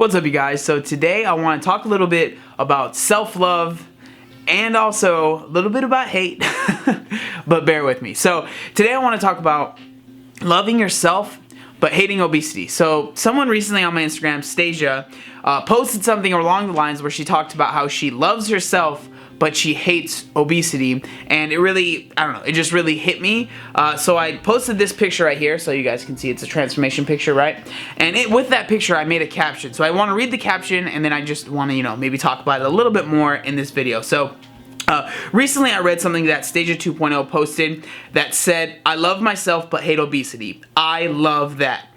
What's up, you guys? So today I want to talk a little bit about self-love and also a little bit about hate, but bear with me. So today I want to talk about loving yourself but hating obesity. So someone recently on my Instagram, Stasia, posted something along the lines where she talked about how she loves herself but she hates obesity, and it really, I don't know, it just really hit me. So I posted this picture right here so you guys can see it's a transformation picture, right? And with that picture I made a caption. So I want to read the caption and then I just want to, maybe talk about it a little bit more in this video. So recently I read something that Stasia 2.0 posted that said, "I love myself but hate obesity." I love that.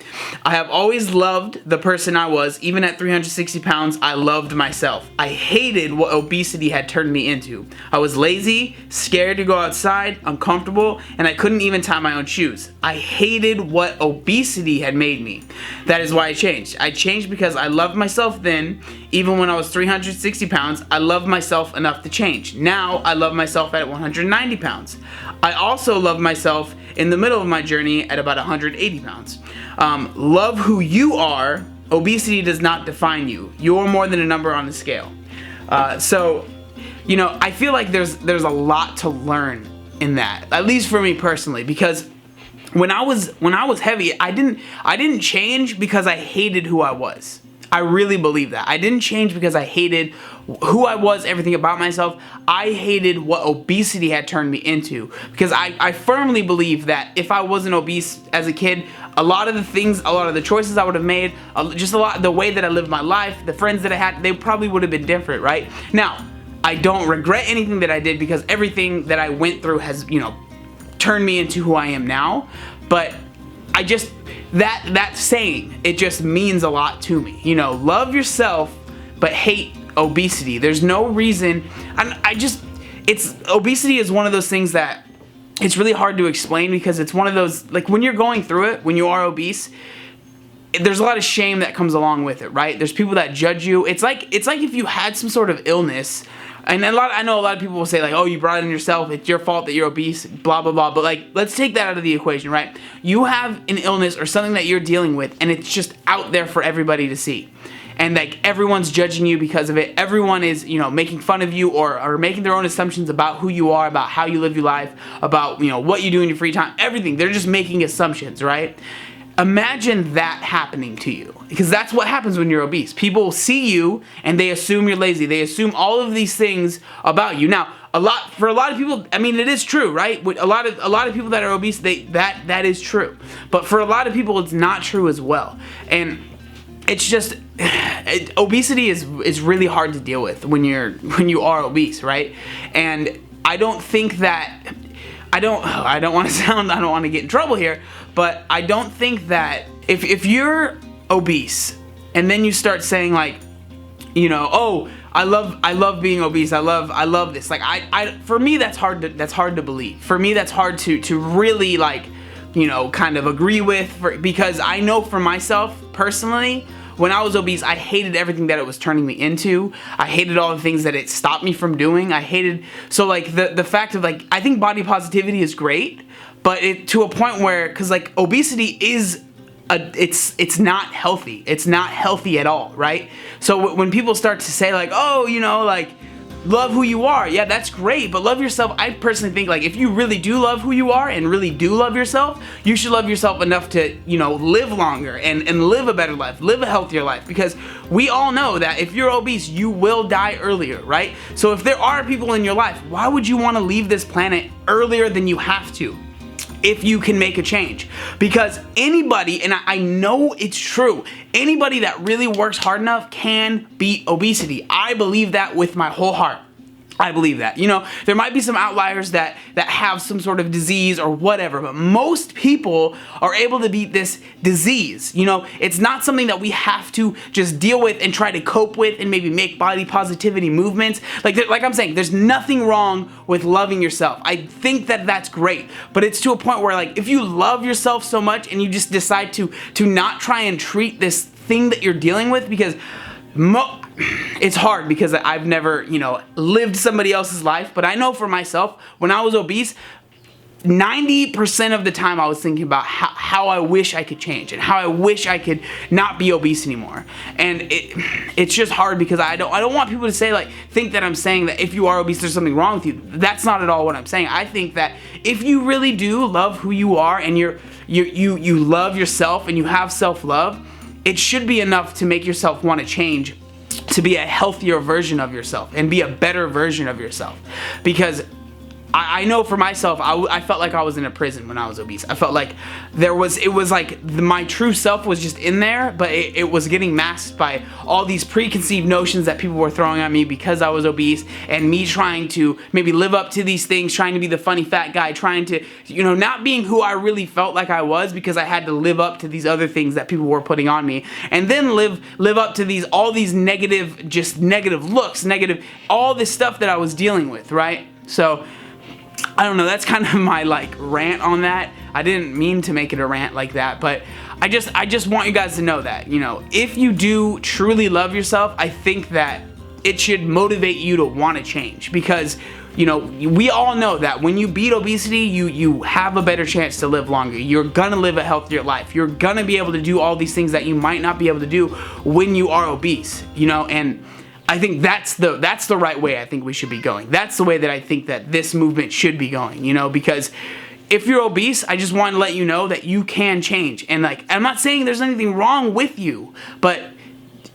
I have always loved the person I was. Even at 360 pounds, I loved myself. I hated what obesity had turned me into. I was lazy, scared to go outside, uncomfortable, and I couldn't even tie my own shoes. I hated what obesity had made me. That is why I changed. I changed because I loved myself then. Even when I was 360 pounds, I loved myself enough to change. Now, I love myself at 190 pounds. I also love myself in the middle of my journey at about 180 pounds. Love who you are. Obesity does not define you. You're more than a number on the scale. So, I feel like there's a lot to learn in that, at least for me personally, because when I was heavy, I didn't change because I hated who I was. I really believe that. I didn't change because I hated who I was, everything about myself. I hated what obesity had turned me into, because I firmly believe that if I wasn't obese as a kid, a lot of the choices I would have made, the way that I lived my life, the friends that I had, they probably would have been different, right? Now, I don't regret anything that I did because everything that I went through has, turned me into who I am now, but I just, that saying, it just means a lot to me. Love yourself, but hate obesity. There's no reason, obesity is one of those things that it's really hard to explain, because it's one of those, like, when you're going through it, when you are obese, there's a lot of shame that comes along with it, right? There's people that judge you. It's like if you had some sort of illness. And I know a lot of people will say, like, oh, you brought it on yourself, it's your fault that you're obese, blah, blah, blah. But, like, let's take that out of the equation, right? You have an illness or something that you're dealing with, and it's just out there for everybody to see. And, like, everyone's judging you because of it. Everyone is, making fun of you or making their own assumptions about who you are, about how you live your life, about, what you do in your free time, everything. They're just making assumptions, right? Imagine that happening to you, because that's what happens when you're obese. People see you and they assume you're lazy. They assume all of these things about you. Now, for a lot of people, I mean, it is true, right? With a lot of people that are obese, that is true. But for a lot of people, it's not true as well. And it's just, obesity is really hard to deal with when you are obese, right? And I don't think that, I don't want to get in trouble here, but I don't think that if you're obese and then you start saying, like, oh, I love being obese, I love this, like, for me that's hard to believe. For me that's hard to really, like, kind of agree with, because I know for myself personally, when I was obese, I hated everything that it was turning me into. I hated all the things that it stopped me from doing. So, like, the fact of, like, I think body positivity is great, but to a point where, because, like, obesity is, it's not healthy. It's not healthy at all, right? So when people start to say, like, oh, like, love who you are, yeah, that's great, but love yourself. I personally think, like, if you really do love who you are and really do love yourself, you should love yourself enough to, live longer and live a better life, live a healthier life, because we all know that if you're obese, you will die earlier, right? So if there are people in your life, why would you want to leave this planet earlier than you have to, if you can make a change? Because anybody, and I know it's true, anybody that really works hard enough can beat obesity. I believe that with my whole heart. I believe that. There might be some outliers that have some sort of disease or whatever, but most people are able to beat this disease. It's not something that we have to just deal with and try to cope with and maybe make body positivity movements. Like I'm saying, there's nothing wrong with loving yourself. I think that that's great, but it's to a point where, like, if you love yourself so much and you just decide to not try and treat this thing that you're dealing with, because it's hard, because I've never, lived somebody else's life, but I know for myself, when I was obese, 90% of the time I was thinking about how I wish I could change and how I wish I could not be obese anymore. And it's just hard because I don't want people to say, like, think that I'm saying that if you are obese there's something wrong with you. That's not at all what I'm saying. I think that if you really do love who you are and you love yourself and you have self-love, it should be enough to make yourself want to change, to be a healthier version of yourself and be a better version of yourself. Because I know for myself, I felt like I was in a prison when I was obese. I felt like it was like my true self was just in there, but it was getting masked by all these preconceived notions that people were throwing at me because I was obese, and me trying to maybe live up to these things, trying to be the funny fat guy, trying to, you know, not being who I really felt like I was because I had to live up to these other things that people were putting on me, and then live up to all these negative looks, all this stuff that I was dealing with, right? So I don't know, that's kind of my like rant on that. I didn't mean to make it a rant like that, but I just want you guys to know that, you know, if you do truly love yourself, I think that it should motivate you to want to change, because, you know, we all know that when you beat obesity, you have a better chance to live longer. You're gonna live a healthier life. You're gonna be able to do all these things that you might not be able to do when you are obese, you know, and I think that's the right way I think we should be going. That's the way that I think that this movement should be going, you know, because if you're obese, I just want to let you know that you can change. And like, I'm not saying there's anything wrong with you, but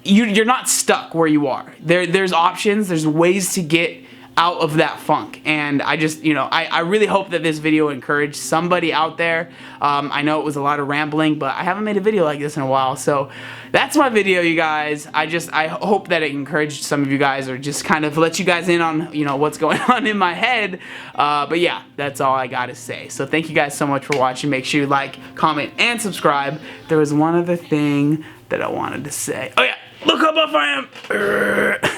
you're not stuck where you are. There's options, there's ways to get out of that funk. And I just, you know, I really hope that this video encouraged somebody out there. I know it was a lot of rambling, but I haven't made a video like this in a while, so that's my video, you guys. I hope that it encouraged some of you guys, or just kind of let you guys in on, you know, what's going on in my head. But yeah, that's all I gotta say. So thank you guys so much for watching. Make sure you like, comment, and subscribe. There was one other thing that I wanted to say. Oh yeah, look how buff I am.